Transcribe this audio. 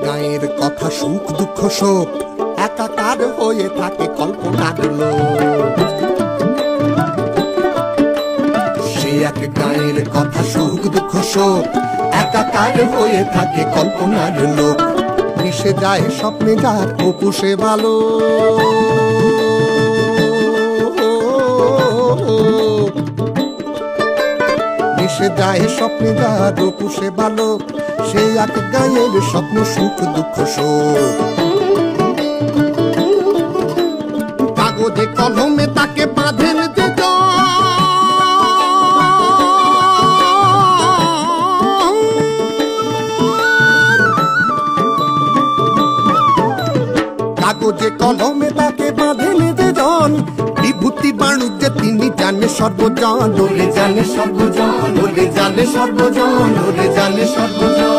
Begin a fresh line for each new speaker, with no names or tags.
গায়ের কথা সুখ দুঃখ শোক একাকার হয়ে থাকে কল্পনার লোক। সে এক গায়ের কথা সুখ দুঃখ শোক একাকার হয়ে থাকে কল্পনার লোক। মিশে যায় স্বপ্নে যার অপু সে ভালো, মিশে যায় স্বপ্নে যার অপু সে ভালো। সে এক গায়ের স্বপ্ন সুখ দুঃখ শোক। কাগজে কলমে তাকে বাঁধেন যে কাগজে কলমে তাকে বাঁধেন যে জন। বিভূতি বাণুজ্যে তিনি জানে সর্বজন, ওরে জানে সর্বজন, ওরে জানে সর্বজন, ওরে জানে সর্বজন।